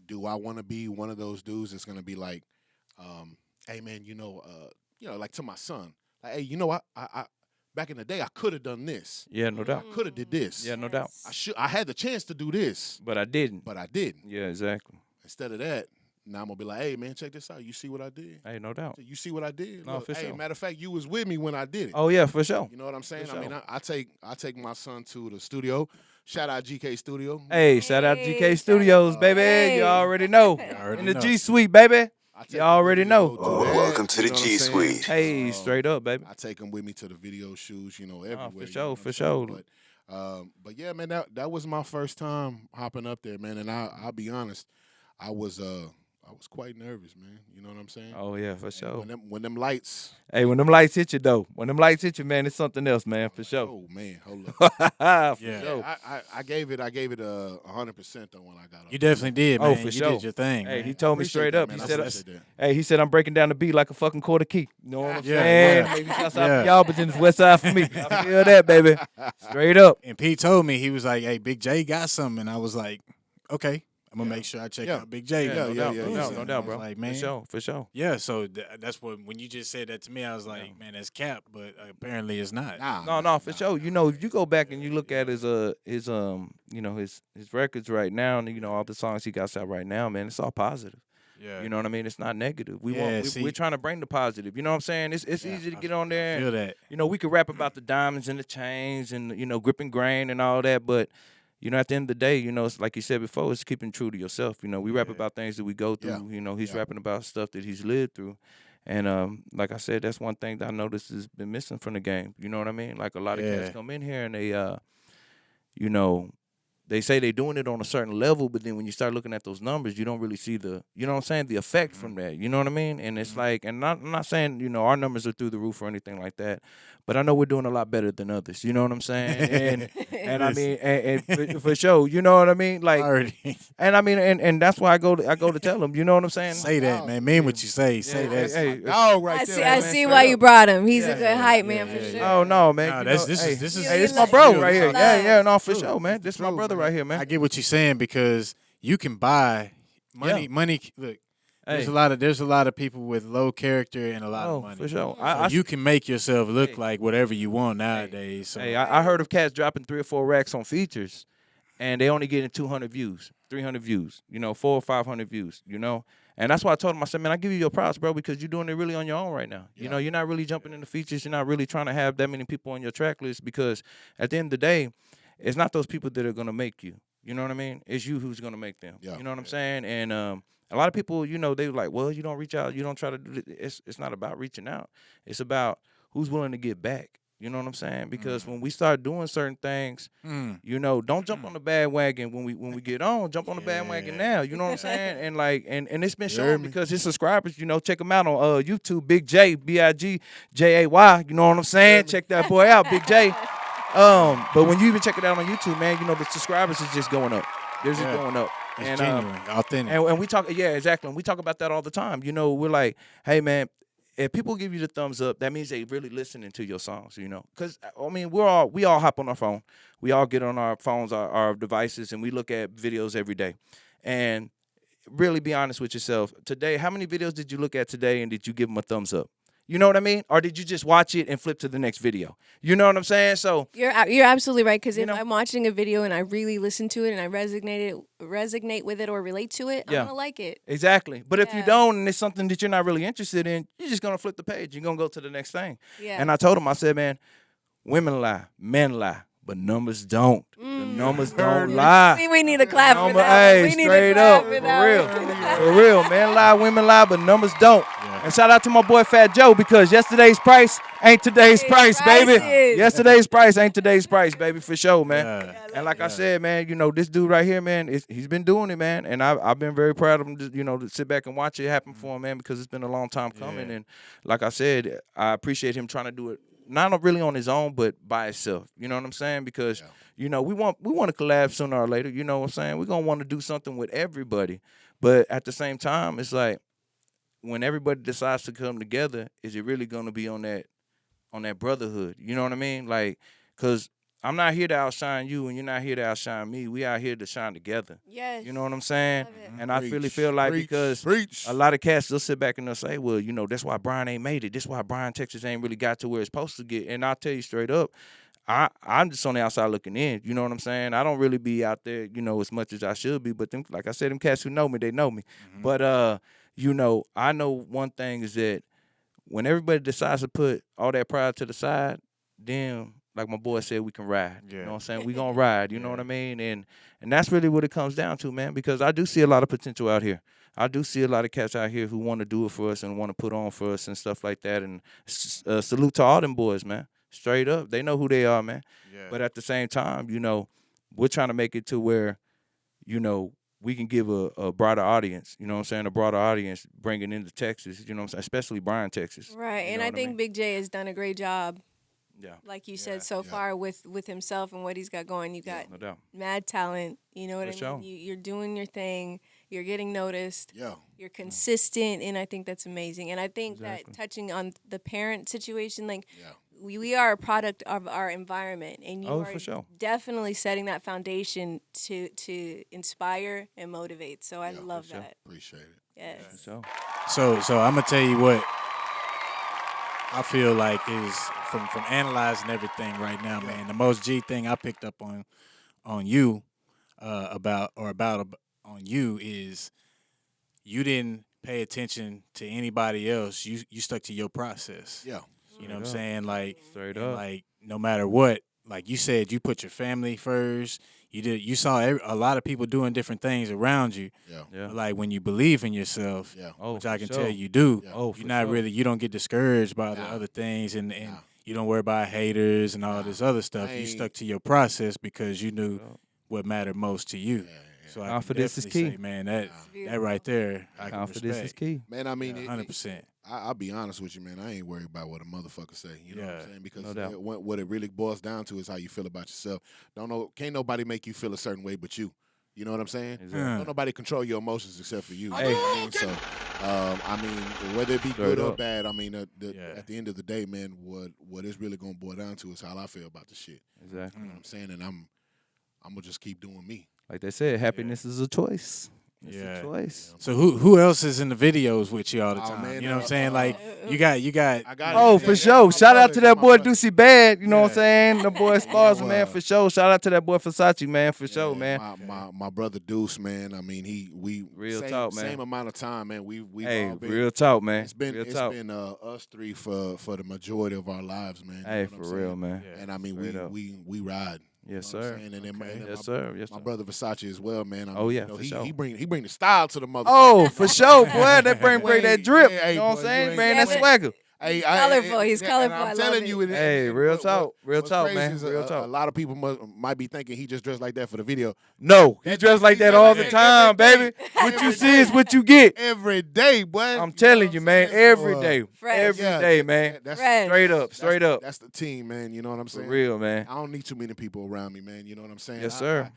[SPEAKER 4] do I want to be one of those dudes that's gonna be like hey man like to my son like hey I back in the day I could have done this,
[SPEAKER 5] Yeah, no doubt.
[SPEAKER 4] could have did this,
[SPEAKER 5] Yeah, no doubt.
[SPEAKER 4] I had the chance to do this,
[SPEAKER 5] But I didn't.
[SPEAKER 4] but I didn't.
[SPEAKER 5] Yeah, exactly.
[SPEAKER 4] Instead of that, now I'm gonna be like, hey man, check this out. You see what I did?
[SPEAKER 5] Hey, no doubt.
[SPEAKER 4] You see what I did?
[SPEAKER 5] No, for
[SPEAKER 4] hey,
[SPEAKER 5] sure.
[SPEAKER 4] matter of fact, you was with me when I did it.
[SPEAKER 5] Oh yeah, for sure.
[SPEAKER 4] You know what I'm saying?
[SPEAKER 5] For
[SPEAKER 4] I mean,
[SPEAKER 5] sure.
[SPEAKER 4] I take my son to the studio. Shout out GK Studio.
[SPEAKER 5] Hey, shout out
[SPEAKER 3] Hey,
[SPEAKER 5] GK
[SPEAKER 3] shout
[SPEAKER 5] Studios,
[SPEAKER 3] out.
[SPEAKER 5] baby.
[SPEAKER 3] Hey.
[SPEAKER 5] You already know.
[SPEAKER 2] already
[SPEAKER 5] In the
[SPEAKER 2] know.
[SPEAKER 5] G Suite, baby.
[SPEAKER 4] I take
[SPEAKER 5] You
[SPEAKER 4] him
[SPEAKER 5] already
[SPEAKER 4] with me
[SPEAKER 5] know.
[SPEAKER 4] to go do that,
[SPEAKER 1] Welcome to
[SPEAKER 4] you
[SPEAKER 1] the
[SPEAKER 4] know what I'm saying?
[SPEAKER 1] G-Suite.
[SPEAKER 5] Hey, straight up, baby.
[SPEAKER 4] I take him with me to the video shoots, everywhere.
[SPEAKER 5] for
[SPEAKER 4] you
[SPEAKER 5] sure,
[SPEAKER 4] know what
[SPEAKER 5] for
[SPEAKER 4] I'm
[SPEAKER 5] sure.
[SPEAKER 4] saying? But yeah, man, that was my first time hopping up there, man. And I'll be honest, I was I was quite nervous, man. You know what I'm saying?
[SPEAKER 5] Oh yeah, for sure.
[SPEAKER 4] When them lights.
[SPEAKER 5] Hey, when them lights hit you though, when them lights hit you, man, it's something else, man, for sure.
[SPEAKER 4] Oh man, hold up.
[SPEAKER 5] For
[SPEAKER 2] Yeah.
[SPEAKER 5] sure.
[SPEAKER 4] I gave it 100% though when I got up.
[SPEAKER 2] You definitely did, man.
[SPEAKER 5] Oh, for
[SPEAKER 2] you
[SPEAKER 5] sure.
[SPEAKER 2] did your thing,
[SPEAKER 5] Hey,
[SPEAKER 2] man.
[SPEAKER 5] he told me
[SPEAKER 4] Appreciate
[SPEAKER 5] straight
[SPEAKER 4] that,
[SPEAKER 5] up.
[SPEAKER 4] man.
[SPEAKER 5] He
[SPEAKER 4] I
[SPEAKER 5] said,
[SPEAKER 4] appreciate that.
[SPEAKER 5] "Hey, he said I'm breaking down the beat like a fucking quarter key." You know what I'm
[SPEAKER 2] Yeah,
[SPEAKER 5] saying?
[SPEAKER 2] yeah.
[SPEAKER 5] Maybe south side
[SPEAKER 2] Yeah.
[SPEAKER 5] for y'all, but then it's west side for me. I feel that, baby. Straight up.
[SPEAKER 2] And Pete told me, he was like, "Hey, Big J got something," and I was like, "Okay, I'm gonna make sure I check
[SPEAKER 4] Yeah.
[SPEAKER 2] out Big J."
[SPEAKER 5] Yeah,
[SPEAKER 2] man.
[SPEAKER 5] no doubt,
[SPEAKER 4] yeah,
[SPEAKER 5] no
[SPEAKER 4] yeah,
[SPEAKER 5] doubt,
[SPEAKER 4] yeah.
[SPEAKER 5] no
[SPEAKER 2] I
[SPEAKER 5] doubt,
[SPEAKER 2] was
[SPEAKER 5] bro.
[SPEAKER 2] like, man,
[SPEAKER 5] For sure, for sure.
[SPEAKER 2] yeah. So that's what when you just said that to me, I was like, man, that's cap, but apparently it's not.
[SPEAKER 5] No, for sure. You know, if you go back and you look at his you know, his records right now, and you know all the songs he got out right now, man, it's all positive.
[SPEAKER 2] Yeah,
[SPEAKER 5] You know what I mean? It's not negative.
[SPEAKER 2] Yeah,
[SPEAKER 5] We're trying to bring the positive. You know what I'm saying? It's easy to get on there.
[SPEAKER 2] I feel that.
[SPEAKER 5] You know, we could rap about the diamonds and the chains and you know gripping grain and all that, but you know, at the end of the day, you know, it's like you said before, it's keeping true to yourself. You know, we rap about things that we go through.
[SPEAKER 4] Yeah.
[SPEAKER 5] You know, he's
[SPEAKER 4] Yeah.
[SPEAKER 5] rapping about stuff that he's lived through. And like I said, that's one thing that I noticed has been missing from the game. You know what I mean? Like a lot of
[SPEAKER 2] Yeah.
[SPEAKER 5] cats come in here and they you know, they say they're doing it on a certain level, but then when you start looking at those numbers, you don't really see the, you know what I'm saying, the effect from that. You know what I mean? And it's like, and I'm not saying, you know, our numbers are through the roof or anything like that, but I know we're doing a lot better than others. You know what I'm saying? And I mean, and for sure, you know what I mean? Like,
[SPEAKER 2] Already
[SPEAKER 5] and I mean, and that's why I go to tell them. You know what I'm saying?
[SPEAKER 2] say that, man. Mean what you say. Say that.
[SPEAKER 5] Hey,
[SPEAKER 4] Dog right
[SPEAKER 3] I
[SPEAKER 4] there.
[SPEAKER 3] see.
[SPEAKER 4] man.
[SPEAKER 3] I see
[SPEAKER 5] straight
[SPEAKER 3] why
[SPEAKER 5] up.
[SPEAKER 3] you brought him. He's a
[SPEAKER 5] Yeah,
[SPEAKER 3] good hype man for
[SPEAKER 2] yeah,
[SPEAKER 3] sure.
[SPEAKER 5] Oh no, man!
[SPEAKER 2] No,
[SPEAKER 5] you
[SPEAKER 2] this
[SPEAKER 5] know,
[SPEAKER 2] is
[SPEAKER 5] hey,
[SPEAKER 2] this is
[SPEAKER 5] hey,
[SPEAKER 3] You
[SPEAKER 5] this my
[SPEAKER 3] love-
[SPEAKER 5] bro
[SPEAKER 3] you
[SPEAKER 5] right here.
[SPEAKER 3] love.
[SPEAKER 5] Yeah, no, for
[SPEAKER 2] True.
[SPEAKER 5] sure, man. This my
[SPEAKER 4] True,
[SPEAKER 5] brother
[SPEAKER 4] man.
[SPEAKER 5] right here, man.
[SPEAKER 2] I get what you're saying because you can buy money.
[SPEAKER 5] Yeah.
[SPEAKER 2] Money. Look, there's
[SPEAKER 5] Hey.
[SPEAKER 2] a lot of people with low character and a lot
[SPEAKER 5] Oh,
[SPEAKER 2] of money.
[SPEAKER 5] for sure.
[SPEAKER 2] So
[SPEAKER 5] I
[SPEAKER 2] you can make yourself look
[SPEAKER 5] Hey.
[SPEAKER 2] like whatever you want nowadays. So
[SPEAKER 5] Hey, I heard of cats dropping 3 or 4 racks on features, and they only getting 200 views, 300 views, you know, 400 or 500 views, you know. And that's why I told him, I said, man, I give you your props, bro, because you're doing it really on your own right now. You know, you're not really jumping into features. You're not really trying to have that many people on your track list because at the end of the day, it's not those people that are going to make you. You know what I mean? It's you who's going to make them.
[SPEAKER 4] Yeah.
[SPEAKER 5] You know what I'm saying? And a lot of people, you know, they were like, well, you don't reach out. You don't try to do it. It's not about reaching out. It's about who's willing to get back. You know what I'm saying? Because when we start doing certain things, you know, don't jump on the bandwagon when we get on. Jump on the bandwagon now. You know what I'm saying? And like, and it's been shown because his subscribers, you know, check him out on YouTube, Big J, BIGJAY. You know what I'm saying? Check that boy out, Big J. But when you even check it out on YouTube, man, you know the subscribers is just going up. They're just going up.
[SPEAKER 2] it's
[SPEAKER 5] And
[SPEAKER 2] genuine, authentic.
[SPEAKER 5] and we talk, yeah, exactly. And we talk about that all the time. You know, we're like, hey, man, if people give you the thumbs up, that means they really listening to your songs, you know. Because, I mean, we all hop on our phone. We all get on our phones, our devices, and we look at videos every day. And really be honest with yourself. Today, how many videos did you look at today and did you give them a thumbs up? You know what I mean? Or did you just watch it and flip to the next video? You know what I'm saying? So
[SPEAKER 3] You're absolutely right because if
[SPEAKER 5] know?
[SPEAKER 3] I'm watching a video and I really listen to it and I resonate with it or relate to it,
[SPEAKER 5] Yeah.
[SPEAKER 3] I'm gonna like it.
[SPEAKER 5] exactly. But if you
[SPEAKER 3] Yeah.
[SPEAKER 5] don't and it's something that you're not really interested in, you're just gonna flip the page. You're gonna go to the next thing.
[SPEAKER 3] Yeah.
[SPEAKER 5] And I told him, I said, man, women lie, men lie, but numbers don't. The numbers don't lie.
[SPEAKER 3] We need a clap for
[SPEAKER 5] Number,
[SPEAKER 3] that.
[SPEAKER 5] hey,
[SPEAKER 3] one. We need
[SPEAKER 5] straight
[SPEAKER 3] a clap
[SPEAKER 5] up,
[SPEAKER 3] for
[SPEAKER 5] for
[SPEAKER 3] that
[SPEAKER 5] real,
[SPEAKER 3] one.
[SPEAKER 5] for real. Men lie, women lie, but numbers don't. And shout out to my boy Fat Joe because yesterday's price ain't today's price, baby.
[SPEAKER 3] prices.
[SPEAKER 5] Yesterday's price ain't today's price, baby, for sure, man.
[SPEAKER 2] Yeah.
[SPEAKER 5] And like I said, man, you know, this dude right here, man, he's been doing it, man. And I've been very proud of him, to, you know, to sit back and watch it happen for him, man, because it's been a long time coming. And like I said, I appreciate him trying to do it, not really on his own, but by himself. You know what I'm saying? Because, you know, we want to collab sooner or later. You know what I'm saying? We're going to want to do something with everybody. But at the same time, it's like when everybody decides to come together, is it really going to be on that brotherhood? You know what I mean? Like, because I'm not here to outshine you and you're not here to outshine me. We out here to shine together.
[SPEAKER 3] Yes.
[SPEAKER 5] You know what I'm saying?
[SPEAKER 3] Love it.
[SPEAKER 5] And I really feel like because
[SPEAKER 4] Preach.
[SPEAKER 5] a lot of cats, they'll sit back and they'll say, well, you know, that's why Bryan ain't made it. That's why Bryan, Texas ain't really got to where it's supposed to get. And I'll tell you straight up, I'm just on the outside looking in. You know what I'm saying? I don't really be out there, you know, as much as I should be. But them, like I said, them cats who know me, they know me. But, you know, I know one thing is that when everybody decides to put all that pride to the side, then, like my boy said, we can ride. You know what I'm saying? We gonna ride, you know what I mean? And that's really what it comes down to, man, because I do see a lot of potential out here. I do see a lot of cats out here who want to do it for us and want to put on for us and stuff like that. And salute to all them boys, man. Straight up. They know who they are, man.
[SPEAKER 2] Yeah.
[SPEAKER 5] But at the same time, you know, we're trying to make it to where, you know, we can give a broader audience, you know what I'm saying, a broader audience bringing into Texas, you know what I'm saying, especially Bryan, Texas.
[SPEAKER 3] Right,
[SPEAKER 5] You
[SPEAKER 3] and
[SPEAKER 5] know
[SPEAKER 3] I
[SPEAKER 5] what
[SPEAKER 3] think
[SPEAKER 5] mean?
[SPEAKER 3] Big J has done a great job,
[SPEAKER 5] Yeah,
[SPEAKER 3] like you said, so far with himself and what he's got going. You got
[SPEAKER 5] no doubt.
[SPEAKER 3] mad talent, you know what
[SPEAKER 5] For
[SPEAKER 3] I mean?
[SPEAKER 5] sure.
[SPEAKER 3] You're doing your thing, you're getting noticed,
[SPEAKER 4] Yeah.
[SPEAKER 3] you're consistent, and I think that's amazing. And I think
[SPEAKER 5] Exactly.
[SPEAKER 3] that touching on the parent situation, like,
[SPEAKER 4] Yeah.
[SPEAKER 3] we are a product of our environment, and you are
[SPEAKER 5] for sure.
[SPEAKER 3] definitely setting that foundation to inspire and motivate. So I love
[SPEAKER 5] sure.
[SPEAKER 3] that.
[SPEAKER 4] Appreciate it.
[SPEAKER 3] Yes.
[SPEAKER 5] So,
[SPEAKER 2] So I'm gonna tell you what I feel like is from analyzing everything right now, man. The most G thing I picked up on you about on you is you didn't pay attention to anybody else. You stuck to your process.
[SPEAKER 4] Yeah.
[SPEAKER 2] You know what I'm saying? Like,
[SPEAKER 5] straight
[SPEAKER 2] and
[SPEAKER 5] up.
[SPEAKER 2] like no matter what, like you said, you put your family first. You saw a lot of people doing different things around you.
[SPEAKER 4] Yeah.
[SPEAKER 5] Yeah.
[SPEAKER 2] But like when you believe in yourself,
[SPEAKER 4] Yeah.
[SPEAKER 5] Oh,
[SPEAKER 2] which I
[SPEAKER 5] for
[SPEAKER 2] can
[SPEAKER 5] sure.
[SPEAKER 2] tell you do,
[SPEAKER 4] Yeah.
[SPEAKER 5] Oh, for
[SPEAKER 2] you're not
[SPEAKER 5] sure.
[SPEAKER 2] really, you don't get discouraged by the
[SPEAKER 4] Nah.
[SPEAKER 2] other things, and
[SPEAKER 4] Nah.
[SPEAKER 2] you don't worry about haters and all
[SPEAKER 4] Nah.
[SPEAKER 2] this other stuff.
[SPEAKER 4] I
[SPEAKER 2] You
[SPEAKER 4] ain't-
[SPEAKER 2] stuck to your process because you knew
[SPEAKER 5] Yeah.
[SPEAKER 2] what mattered most to you. So I can
[SPEAKER 5] Confidence is
[SPEAKER 2] definitely
[SPEAKER 5] key.
[SPEAKER 2] say, man, that
[SPEAKER 3] beautiful.
[SPEAKER 2] right there, I can
[SPEAKER 5] Confidence is
[SPEAKER 2] respect.
[SPEAKER 5] key.
[SPEAKER 4] Man, I mean,
[SPEAKER 2] 100%.
[SPEAKER 4] I'll be honest with you, man. I ain't worried about what a motherfucker say. You know what I'm
[SPEAKER 2] Yeah.
[SPEAKER 4] saying? Because
[SPEAKER 5] No doubt.
[SPEAKER 4] what it really boils down to is how you feel about yourself. Can't nobody make you feel a certain way but you. You know what I'm saying?
[SPEAKER 5] Exactly.
[SPEAKER 4] Don't nobody control your emotions except for you.
[SPEAKER 5] Hey.
[SPEAKER 4] You know what I mean? So, I mean, whether it be
[SPEAKER 5] Straight
[SPEAKER 4] good or
[SPEAKER 5] up.
[SPEAKER 4] bad, I mean,
[SPEAKER 2] Yeah.
[SPEAKER 4] at the end of the day, man, what it's really gonna boil down to is how I feel about the shit.
[SPEAKER 5] Exactly.
[SPEAKER 4] You know what I'm saying? And I'm gonna just keep doing me.
[SPEAKER 5] Like they said, happiness is a choice. It's
[SPEAKER 2] Yeah.
[SPEAKER 5] a choice.
[SPEAKER 2] So who else is in the videos with you all the
[SPEAKER 4] Oh,
[SPEAKER 2] time?
[SPEAKER 4] man,
[SPEAKER 2] you know what I'm saying? Like you got
[SPEAKER 4] I got
[SPEAKER 5] Oh,
[SPEAKER 4] it.
[SPEAKER 5] for
[SPEAKER 4] Yeah,
[SPEAKER 5] sure.
[SPEAKER 4] my
[SPEAKER 5] Shout out
[SPEAKER 4] brother,
[SPEAKER 5] to that
[SPEAKER 4] my
[SPEAKER 5] boy
[SPEAKER 4] brother.
[SPEAKER 5] Deucey Bad. You know what I'm
[SPEAKER 2] Yeah.
[SPEAKER 5] saying? The boy Sparza,
[SPEAKER 4] know,
[SPEAKER 5] man, for sure. Shout out to that boy Versace, man, for sure,
[SPEAKER 4] Yeah,
[SPEAKER 5] man.
[SPEAKER 4] My brother Deuce, man. I mean, we
[SPEAKER 5] Real
[SPEAKER 4] same,
[SPEAKER 5] talk, man.
[SPEAKER 4] Same amount of time, man. We've
[SPEAKER 5] Hey,
[SPEAKER 4] all been,
[SPEAKER 5] real talk, man.
[SPEAKER 4] It's been
[SPEAKER 5] real talk.
[SPEAKER 4] us three for the majority of our lives, man. You
[SPEAKER 5] Hey,
[SPEAKER 4] know what I'm
[SPEAKER 5] for real,
[SPEAKER 4] saying?
[SPEAKER 5] man.
[SPEAKER 2] Yeah.
[SPEAKER 4] And I mean,
[SPEAKER 5] Straight up.
[SPEAKER 4] we ride.
[SPEAKER 5] Yes,
[SPEAKER 4] You know what I'm
[SPEAKER 5] sir.
[SPEAKER 4] saying? And then, and then
[SPEAKER 5] Yes, sir. Yes,
[SPEAKER 4] my
[SPEAKER 5] sir.
[SPEAKER 4] brother Versace as well, man. I
[SPEAKER 5] Oh,
[SPEAKER 4] mean,
[SPEAKER 5] yeah,
[SPEAKER 4] you know,
[SPEAKER 5] for
[SPEAKER 4] he
[SPEAKER 5] sure.
[SPEAKER 4] he bring the style to the mother.
[SPEAKER 5] Oh, for sure, boy. That bring that drip.
[SPEAKER 4] Yeah, hey,
[SPEAKER 5] you know what I'm
[SPEAKER 4] boy,
[SPEAKER 5] saying?
[SPEAKER 4] you ain't-
[SPEAKER 5] Bring
[SPEAKER 3] Yeah,
[SPEAKER 5] that
[SPEAKER 3] but-
[SPEAKER 5] swagger.
[SPEAKER 4] Hey,
[SPEAKER 3] colorful. He's
[SPEAKER 4] and
[SPEAKER 3] colorful.
[SPEAKER 4] I'm
[SPEAKER 3] I
[SPEAKER 4] telling
[SPEAKER 3] love
[SPEAKER 4] you,
[SPEAKER 3] it.
[SPEAKER 5] Hey, real talk. Real
[SPEAKER 4] what's
[SPEAKER 5] talk,
[SPEAKER 4] crazy
[SPEAKER 5] man.
[SPEAKER 4] is
[SPEAKER 5] Real talk.
[SPEAKER 4] A lot of people might be thinking he just dressed like that for the video.
[SPEAKER 5] No, he dressed like that all the
[SPEAKER 4] every
[SPEAKER 5] time,
[SPEAKER 4] day.
[SPEAKER 5] baby. What you see is what you get.
[SPEAKER 4] Every day, boy.
[SPEAKER 5] I'm telling you, man. Every day.
[SPEAKER 3] Fresh.
[SPEAKER 5] Every day, man.
[SPEAKER 4] That's
[SPEAKER 3] Fresh.
[SPEAKER 5] Straight up. Straight up.
[SPEAKER 4] That's the team, man. You know what I'm
[SPEAKER 5] For
[SPEAKER 4] saying?
[SPEAKER 5] real, man.
[SPEAKER 4] I don't need too many people around me, man. You know what I'm saying?
[SPEAKER 5] Yes, sir.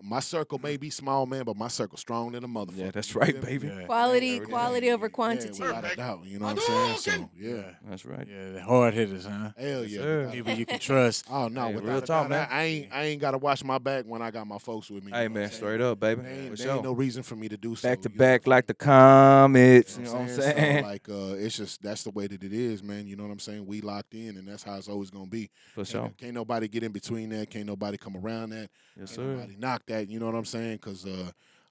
[SPEAKER 4] My circle may be small, man, but my circle's strong than a motherfucker.
[SPEAKER 5] Yeah, that's
[SPEAKER 4] You
[SPEAKER 5] right,
[SPEAKER 4] feel me?
[SPEAKER 5] baby.
[SPEAKER 2] Yeah.
[SPEAKER 3] Quality over
[SPEAKER 4] Yeah,
[SPEAKER 3] quantity.
[SPEAKER 4] without a doubt. You know what I'm saying? So, yeah.
[SPEAKER 5] That's right.
[SPEAKER 2] Yeah, the hard hitters, huh?
[SPEAKER 4] Hell
[SPEAKER 5] Yes,
[SPEAKER 4] yeah.
[SPEAKER 5] sir.
[SPEAKER 4] without a
[SPEAKER 2] People
[SPEAKER 4] doubt.
[SPEAKER 2] you can trust.
[SPEAKER 4] Oh no,
[SPEAKER 5] Hey,
[SPEAKER 4] without
[SPEAKER 5] real
[SPEAKER 4] a
[SPEAKER 5] talk,
[SPEAKER 4] doubt,
[SPEAKER 5] man.
[SPEAKER 4] I ain't gotta watch my back when I got my folks with me.
[SPEAKER 5] Hey,
[SPEAKER 4] you know what
[SPEAKER 5] man.
[SPEAKER 4] I'm saying?
[SPEAKER 5] Straight up, baby.
[SPEAKER 4] There
[SPEAKER 5] For
[SPEAKER 4] ain't
[SPEAKER 5] sure.
[SPEAKER 4] no reason for me to do so.
[SPEAKER 5] Back to
[SPEAKER 4] you know
[SPEAKER 5] back
[SPEAKER 4] what I'm
[SPEAKER 5] like the comets. You know what I'm
[SPEAKER 4] So,
[SPEAKER 5] saying?
[SPEAKER 4] like, it's just that's the way that it is, man. You know what I'm saying? We locked in, and that's how it's always gonna be.
[SPEAKER 5] For sure.
[SPEAKER 4] Can't nobody get in between that. Can't nobody come around that.
[SPEAKER 5] Yes,
[SPEAKER 4] Can't
[SPEAKER 5] sir.
[SPEAKER 4] nobody knock that. You know what I'm saying? Because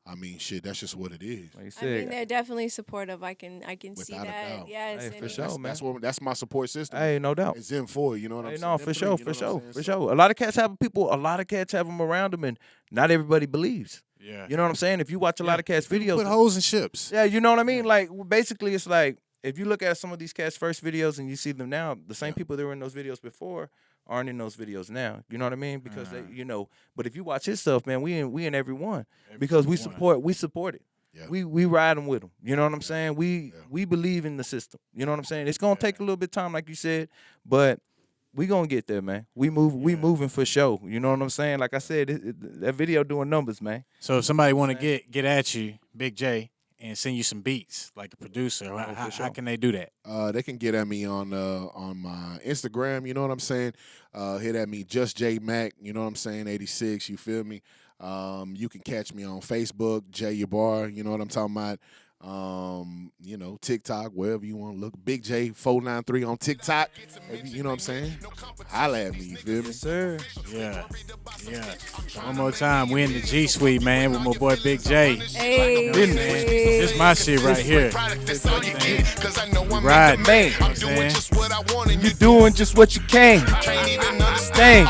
[SPEAKER 4] I mean, shit, that's just what it is.
[SPEAKER 5] Like you
[SPEAKER 3] I mean,
[SPEAKER 5] said.
[SPEAKER 3] they're definitely supportive. I can see
[SPEAKER 4] Without a
[SPEAKER 3] that.
[SPEAKER 4] doubt.
[SPEAKER 3] Yes.
[SPEAKER 5] Hey,
[SPEAKER 3] and
[SPEAKER 5] for
[SPEAKER 3] it-
[SPEAKER 5] sure, man.
[SPEAKER 4] That's my support system.
[SPEAKER 5] Hey, no doubt.
[SPEAKER 4] It's them for you know what I'm
[SPEAKER 5] Hey,
[SPEAKER 4] saying?
[SPEAKER 5] no,
[SPEAKER 4] Them
[SPEAKER 5] for
[SPEAKER 4] three,
[SPEAKER 5] sure,
[SPEAKER 4] you
[SPEAKER 5] for
[SPEAKER 4] know what
[SPEAKER 5] sure,
[SPEAKER 4] I'm
[SPEAKER 5] for
[SPEAKER 4] saying?
[SPEAKER 5] sure. A lot of cats have them around them, and not everybody believes.
[SPEAKER 2] Yeah.
[SPEAKER 5] You know what I'm saying? If you watch a lot of cats' videos,
[SPEAKER 2] Put holes in ships.
[SPEAKER 5] yeah, you know what I mean. Like basically, it's like if you look at some of these cats' first videos and you see them now, the same people that were in those videos before aren't in those videos now. You know what I mean? Because they, you know. But if you watch his stuff, man, we in every one because we support it.
[SPEAKER 4] Yeah.
[SPEAKER 5] We riding with them. You know what I'm saying? We believe in the system. You know what I'm saying? It's gonna take a little bit of time, like you said, but we gonna get there, man. We moving for sure. You know what I'm saying? Like I said, that video doing numbers, man.
[SPEAKER 2] So if somebody want to get at you, Big J, and send you some beats like a producer, how
[SPEAKER 5] sure.
[SPEAKER 2] can they do that?
[SPEAKER 4] They can get at me on my Instagram. You know what I'm saying? Hit at me, Just J Mac. You know what I'm saying? 86. You feel me? You can catch me on Facebook, J Yabar. You know what I'm talking about? You know, TikTok, wherever you want to look. Big J 493 on TikTok. You know what I'm saying? Holla at me. You feel me?
[SPEAKER 5] Sir.
[SPEAKER 2] Yeah. So one more time, we in the G Suite, man, with my boy Big J.
[SPEAKER 3] Hey.
[SPEAKER 2] This my shit right here. We riding,
[SPEAKER 5] Man,
[SPEAKER 2] you know what I'm saying?
[SPEAKER 5] you doing just what you can. Dang.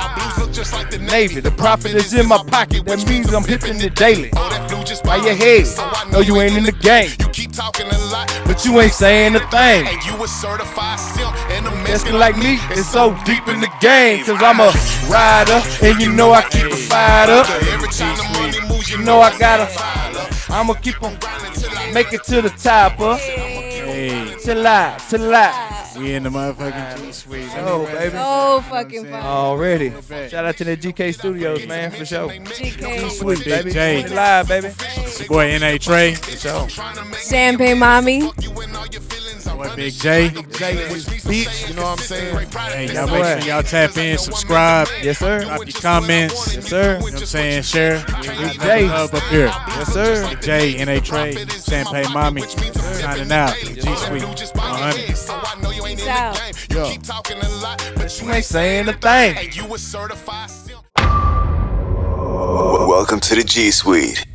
[SPEAKER 5] Navy, the profit is in my pocket. That means I'm hitting it daily. By your head. No, you ain't in the game. But you ain't saying a thing. Asking like me is so deep in the game. Cause I'm a rider. And you know I keep it fired up. You know I gotta. I'ma keep on make it to the top,
[SPEAKER 2] Hey,
[SPEAKER 5] Till I.
[SPEAKER 2] we in the motherfucking G Suite.
[SPEAKER 5] Oh, baby.
[SPEAKER 3] So fucking fun.
[SPEAKER 5] Already. Shout out to the GK Studios, man, for sure.
[SPEAKER 3] GK.
[SPEAKER 5] Sweet,
[SPEAKER 2] Big
[SPEAKER 5] baby.
[SPEAKER 2] J.
[SPEAKER 5] Live, baby.
[SPEAKER 2] It's your boy N.A. Trey.
[SPEAKER 5] For sure.
[SPEAKER 3] Champagne Mommy.
[SPEAKER 2] Boy Big J.
[SPEAKER 4] Bitch, you know what I'm saying?
[SPEAKER 2] Hey, y'all make sure y'all tap in, subscribe,
[SPEAKER 5] Yes, sir.
[SPEAKER 2] drop your comments.
[SPEAKER 5] Yes, sir.
[SPEAKER 2] You know what I'm saying? Share.
[SPEAKER 5] J.
[SPEAKER 2] Love up here.
[SPEAKER 5] Yes, sir.
[SPEAKER 2] Big J, N.A. Trey, Champagne Mommy. Signing out. G Suite 100.
[SPEAKER 3] Peace out.
[SPEAKER 5] Yo. You ain't saying a thing.
[SPEAKER 1] Welcome to the G Suite.